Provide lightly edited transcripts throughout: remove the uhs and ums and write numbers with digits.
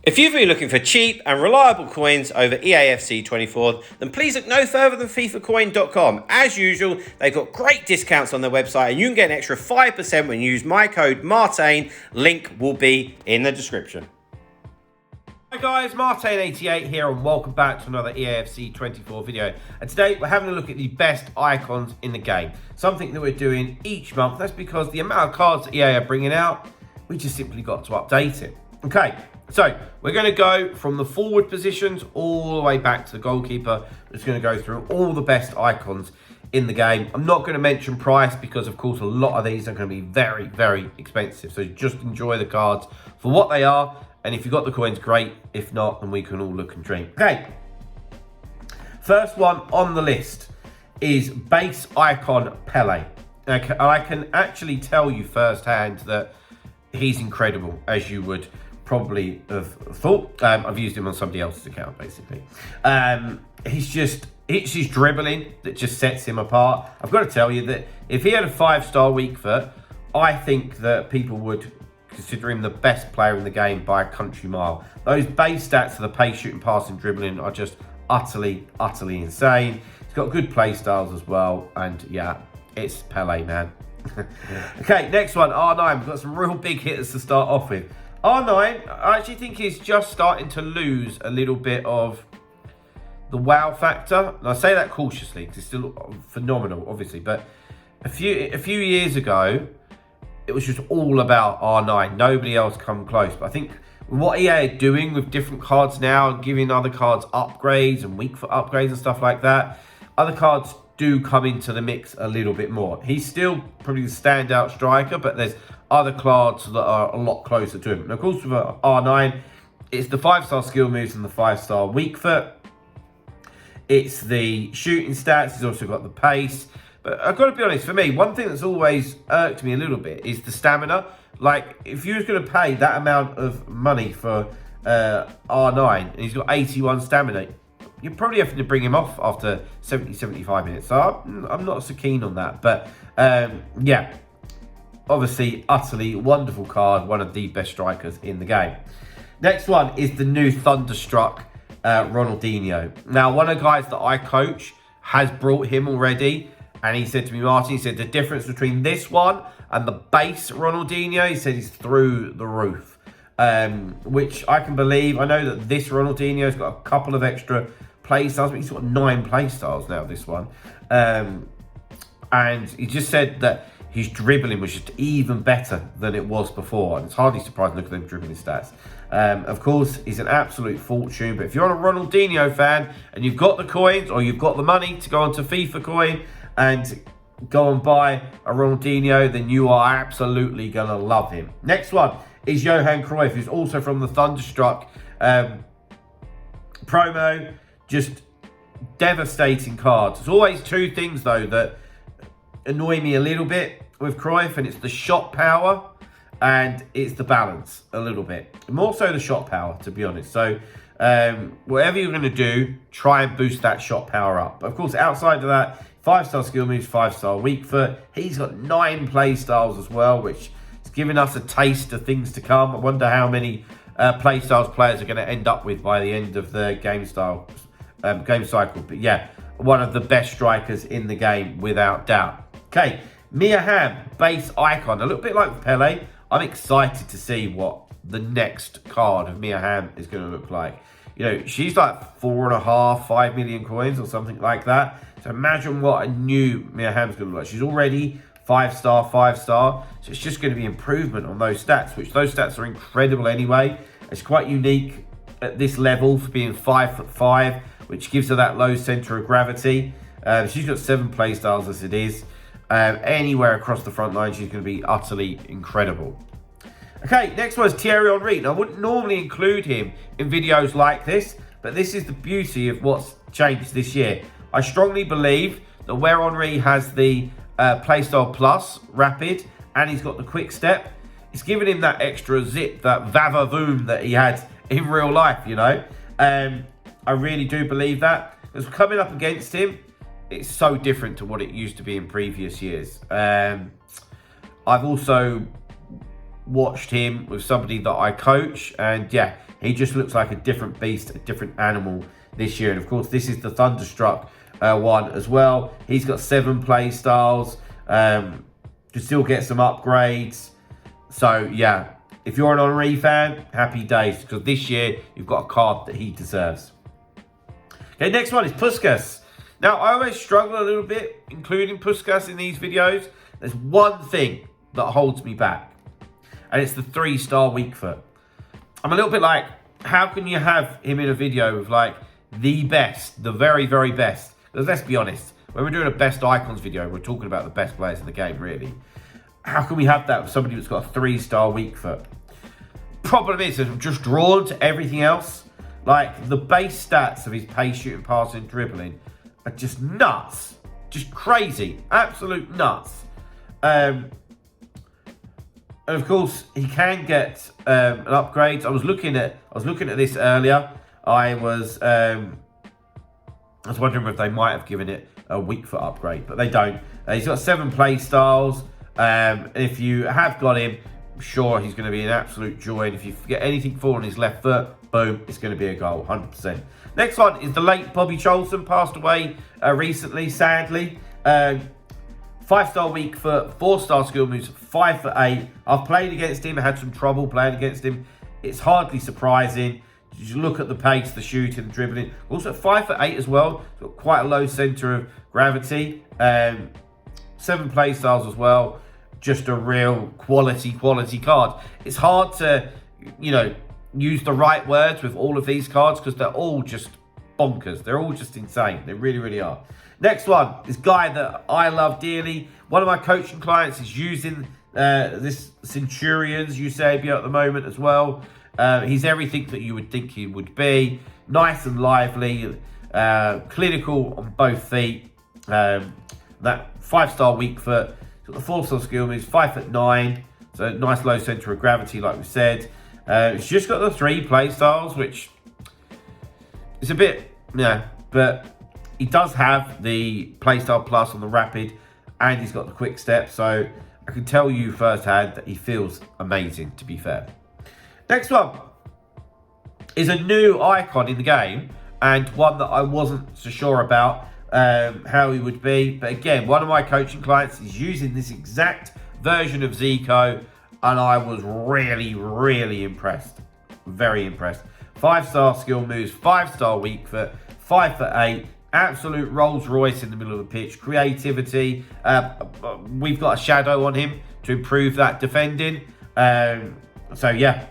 If you've been looking for cheap and reliable coins over Eafc 24, then please look no further than FIFAcoin.com. As usual, they've got great discounts on their website and you can get an extra 5% when you use my code MARTAIN. Link will be in the description. Hi guys, Martain88 here and welcome back to another Eafc 24 video. And today we're having a look at the best icons in the game. Something that we're doing each month. That's because the amount of cards that EA are bringing out, we just simply got to update it. Okay, so we're going to go from the forward positions all the way back to the goalkeeper. We're just going to go through all the best icons in the game. I'm not going to mention price because of course a lot of these are going to be very, very expensive. So just enjoy the cards for what they are. And if you've got the coins, great. If not, then we can all look and dream. Okay. First one on the list is base icon Pele. Okay, I can actually tell you firsthand that he's incredible, as you would probably have thought. I've used him on somebody else's account, basically. It's his dribbling that just sets him apart. I've got to tell you that if he had a 5-star weak foot, I think that people would consider him the best player in the game by a country mile. Those base stats for the pace, shooting, passing, dribbling are just utterly, utterly insane. He's got good play styles as well. And yeah, it's Pele, man. Okay, next one, R9. We've got some real big hitters to start off with. R9, I actually think he's just starting to lose a little bit of the wow factor. And I say that cautiously because it's still phenomenal, obviously. But a few years ago, it was just all about R9. Nobody else come close. But I think what EA are doing with different cards now, giving other cards upgrades and weak foot upgrades and stuff like that, other cards do come into the mix a little bit more. He's still probably the standout striker, but there's other cards that are a lot closer to him. And of course, with R9, it's the 5-star skill moves and the 5-star weak foot. It's the shooting stats. He's also got the pace. But I've got to be honest, for me, one thing that's always irked me a little bit is the stamina. Like, if you was going to pay that amount of money for R9 and he's got 81 stamina, you're probably having to bring him off after 70, 75 minutes. So I'm not so keen on that. But yeah, obviously, utterly wonderful card. One of the best strikers in the game. Next one is the new Thunderstruck Ronaldinho. Now, one of the guys that I coach has brought him already. And he said to me, Martin, he said the difference between this one and the base Ronaldinho, he said, is through the roof. Which I can believe. I know that this Ronaldinho's got a couple of extra play styles, but he's got 9 play styles now, this one. And he just said that his dribbling was just even better than it was before. And it's hardly surprising to look at them dribbling stats. Of course, he's an absolute fortune. But if you're a Ronaldinho fan and you've got the coins or you've got the money to go onto FIFA Coin and go and buy a Ronaldinho, then you are absolutely going to love him. Next one is Johan Cruyff, who's also from the Thunderstruck promo. Just devastating cards. There's always two things, though, that annoy me a little bit with Cruyff, and it's the shot power and it's the balance a little bit. More so the shot power, to be honest. So whatever you're going to do, try and boost that shot power up. But of course, outside of that, 5-star skill moves, 5-star weak foot. He's got 9 play styles as well, which is giving us a taste of things to come. I wonder how many play styles players are going to end up with by the end of the game cycle. But yeah, one of the best strikers in the game, without doubt. Okay, Mia Hamm, base icon. A little bit like Pele. I'm excited to see what the next card of Mia Hamm is going to look like. You know, she's like 4.5, 5 million coins or something like that. So imagine what a new Mia Hamm's going to look like. She's already 5-star, 5-star. So it's just going to be improvement on those stats, which those stats are incredible anyway. It's quite unique at this level for being 5'5", which gives her that low center of gravity. She's got 7 play styles as it is. Anywhere across the front line, she's going to be utterly incredible. Okay, next one is Thierry Henry. Now, I wouldn't normally include him in videos like this, but this is the beauty of what's changed this year. I strongly believe that where Henry has the Playstyle Plus, Rapid, and he's got the Quick Step, it's giving him that extra zip, that vavavoom that he had in real life, you know. I really do believe that. Because coming up against him, it's so different to what it used to be in previous years. I've also watched him with somebody that I coach, and yeah, He just looks like a different beast, a different animal this year. And of course, this is the Thunderstruck one as well. He's got 7 play styles. Can still get some upgrades. So yeah, if you're an Henry fan, happy days, because this year you've got a card that he deserves. Okay, next one is Puskas. Now, I always struggle a little bit including Puskas in these videos. There's one thing that holds me back, and it's the 3-star weak foot. I'm a little bit like, how can you have him in a video with like the best, the very, very best? Because let's be honest, when we're doing a best icons video, we're talking about the best players in the game, really. How can we have that with somebody that's got a 3-star weak foot? Problem is, I'm just drawn to everything else. Like, the base stats of his pace, shooting, passing, dribbling are just nuts. Just crazy. Absolute nuts. And of course, he can get an upgrade. I was looking at this earlier. I was wondering if they might have given it a weak foot upgrade, but they don't. He's got 7 play styles. If you have got him, I'm sure he's going to be an absolute joy. And if you get anything falling his left foot, boom, it's going to be a goal, 100%. Next one is the late Bobby Cholson, passed away recently, sadly. 5-star weak foot, 4-star skill moves, 5'8". I've played against him, had some trouble playing against him. It's hardly surprising. You look at the pace, the shooting, the dribbling. Also 5'8" as well. He's got quite a low centre of gravity. 7 play styles as well. Just a real quality card. It's hard to, use the right words with all of these cards because they're all just bonkers. They're all just insane. They really, really are. Next one is a guy that I love dearly. One of my coaching clients is using this Centurions Eusebio at the moment as well. He's everything that you would think he would be. Nice and lively, clinical on both feet. That 5-star weak foot. He's got the 4-star skill moves, 5'9". So nice low centre of gravity, like we said. He's just got the 3 play styles, which is a bit, but he does have the playstyle plus on the rapid, and he's got the quick step. So I can tell you firsthand that he feels amazing, to be fair. Next one is a new icon in the game, and one that I wasn't so sure about how he would be. But again, one of my coaching clients is using this exact version of Zico, and I was really, really impressed. Very impressed. 5-star skill moves, 5-star weak foot, 5'8". Absolute Rolls Royce in the middle of the pitch. Creativity. We've got a shadow on him to improve that defending. So yeah,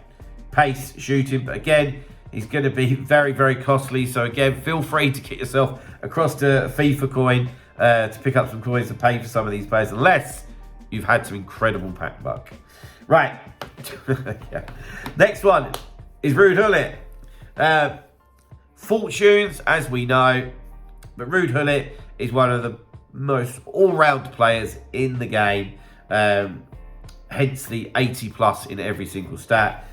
pace, shooting. But again, he's going to be very, very costly. So again, feel free to get yourself across to FIFA Coin to pick up some coins to pay for some of these players, unless you've had some incredible pack luck. Right. Yeah. Next one is Ruud Gullit. Fortunes, as we know. But Ruud Gullit is one of the most all-round players in the game. Hence the 80+ in every single stat.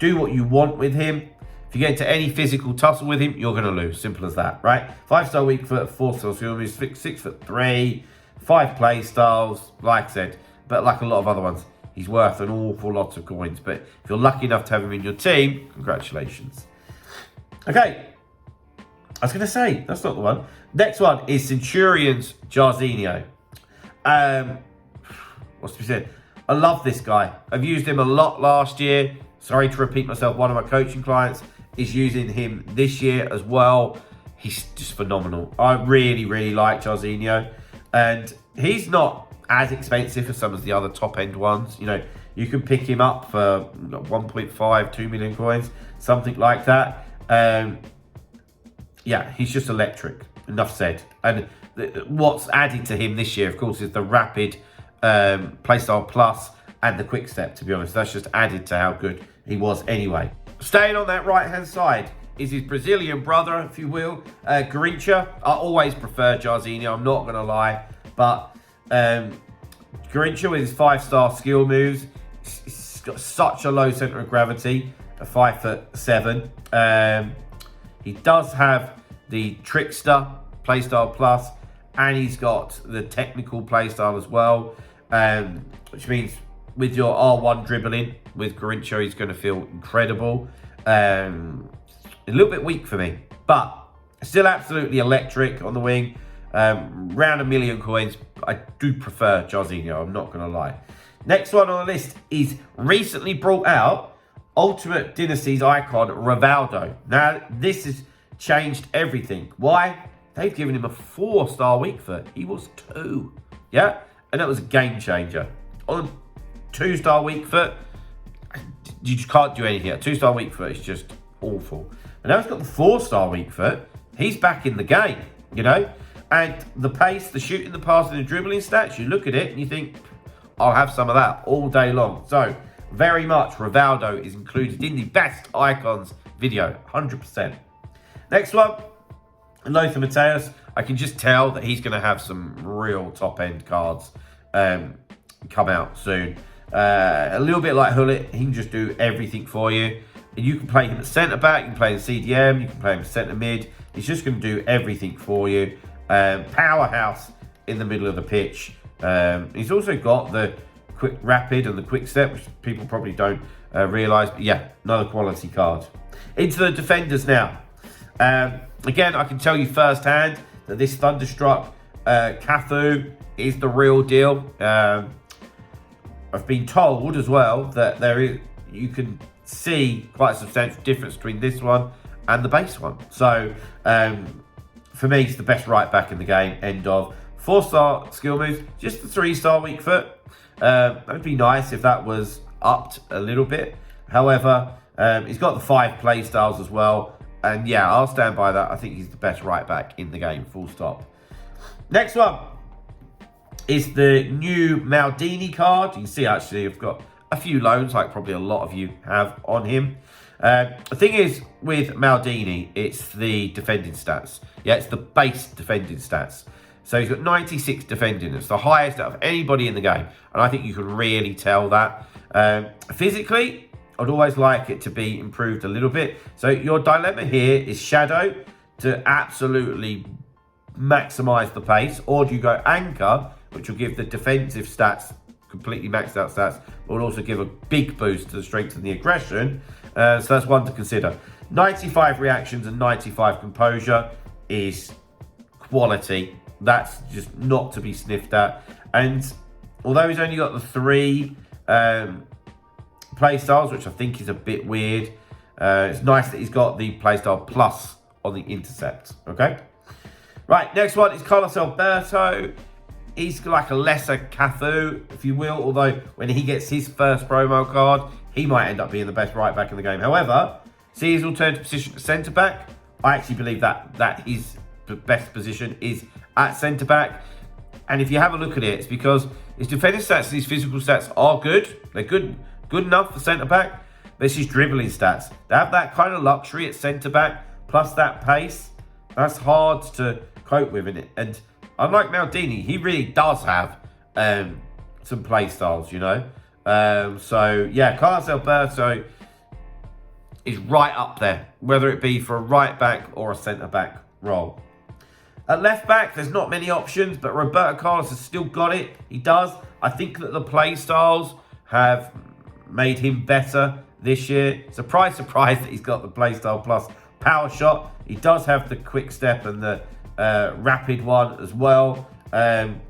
Do what you want with him. If you get into any physical tussle with him, you're going to lose. Simple as that, right? 5-star weak foot, 4-star skill moves, 6'3", 5 play styles, like I said. But like a lot of other ones, he's worth an awful lot of coins. But if you're lucky enough to have him in your team, congratulations. Okay. I was going to say, that's not the one. Next one is Centurions Jarzinho. What's to be said? I love this guy. I've used him a lot last year. Sorry to repeat myself. One of my coaching clients is using him this year as well. He's just phenomenal. I really, really like Jarzinho. And he's not as expensive as some of the other top-end ones. You can pick him up for 1.5, 2 million coins, something like that. Yeah, he's just electric. Enough said. And what's added to him this year, of course, is the rapid playstyle plus and the quick step, to be honest. That's just added to how good he was anyway. Staying on that right-hand side is his Brazilian brother, if you will, Garrincha. I always prefer Jarzinho, I'm not going to lie. But Garrincha with his 5-star skill moves, he's got such a low centre of gravity, a 5'7". He does have the Trickster playstyle plus, and he's got the technical playstyle as well, which means with your R1 dribbling with Garrincha, he's going to feel incredible. A little bit weak for me, but still absolutely electric on the wing. Round 1 million coins. I do prefer Jorginho, I'm not going to lie. Next one on the list is recently brought out Ultimate Dynasty's icon, Rivaldo. Now, this has changed everything. Why? They've given him a 4-star weak foot. He was 2. Yeah? And that was a game changer. On 2-star weak foot, you just can't do anything. A 2-star weak foot is just awful. And now he's got the 4-star weak foot. He's back in the game, you know? And the pace, the shooting, the passing, the dribbling stats, you look at it and you think, I'll have some of that all day long. So, very much Rivaldo is included in the best icons video, 100%. Next one, Lothar Matthäus. I can just tell that he's going to have some real top-end cards come out soon. A little bit like Hullet, he can just do everything for you. You can play him at centre-back, you can play him CDM, you can play him at centre-mid. He's just going to do everything for you. Powerhouse in the middle of the pitch. He's also got the quick rapid and the quick step, which people probably don't realise. But yeah, another quality card. Into the defenders now. Again, I can tell you firsthand that this Thunderstruck Cafu is the real deal. I've been told as well that you can see quite a substantial difference between this one and the base one. So for me, it's the best right back in the game. End of. 4-star skill moves, just the 3-star weak foot. That would be nice if that was upped a little bit. However, he's got the 5 play styles as well. And yeah, I'll stand by that. I think he's the best right back in the game, full stop. Next one is the new Maldini card. You can see actually I've got a few loans, like probably a lot of you have on him. The thing is with Maldini, it's the defending stats. Yeah, it's the base defending stats. So he's got 96 defending. It's the highest out of anybody in the game. And I think you can really tell that. Physically, I'd always like it to be improved a little bit. So your dilemma here is Shadow to absolutely maximise the pace. Or do you go Anchor, which will give the defensive stats, completely maxed out stats, but will also give a big boost to the strength and the aggression. So that's one to consider. 95 reactions and 95 composure is quality. That's just not to be sniffed at. And although he's only got the 3 play styles, which I think is a bit weird, it's nice that he's got the playstyle plus on the intercept. Okay. Right, next one is Carlos Alberto. He's like a lesser Cafu, if you will, although when he gets his first promo card, he might end up being the best right back in the game. However, see his alternative position at centre-back. I actually believe that his best position is at centre-back. And if you have a look at it, it's because his defending stats and his physical stats are good. They're good enough for centre-back. But it's his dribbling stats. They have that kind of luxury at centre-back, plus that pace. That's hard to cope with in it. And unlike Maldini, he really does have some play styles, you know. So, yeah, Carlos Alberto is right up there, whether it be for a right back or a centre-back role. At left back, there's not many options, but Roberto Carlos has still got it. He does. I think that the play styles have made him better this year. Surprise, surprise that he's got the play style plus power shot. He does have the quick step and the rapid one as well. And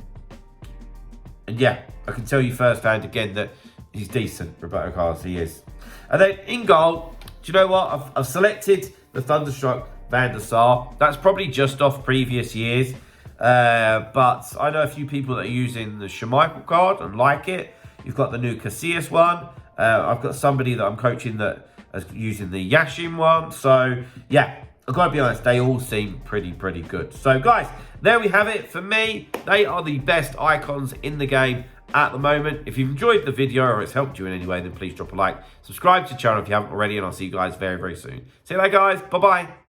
yeah, I can tell you firsthand again that he's decent, Roberto Carlos, he is. And then in goal, do you know what? I've selected the Thunderstruck Van der Sar. That's probably just off previous years. But I know a few people that are using the Schmeichel card and like it. You've got the new Casillas one. I've got somebody that I'm coaching that is using the Yashin one. So, yeah, I've got to be honest, they all seem pretty good. So, guys, there we have it. For me, they are the best icons in the game at the moment. If you've enjoyed the video or it's helped you in any way, then please drop a like. Subscribe to the channel if you haven't already, and I'll see you guys very soon. See you later, guys. Bye-bye.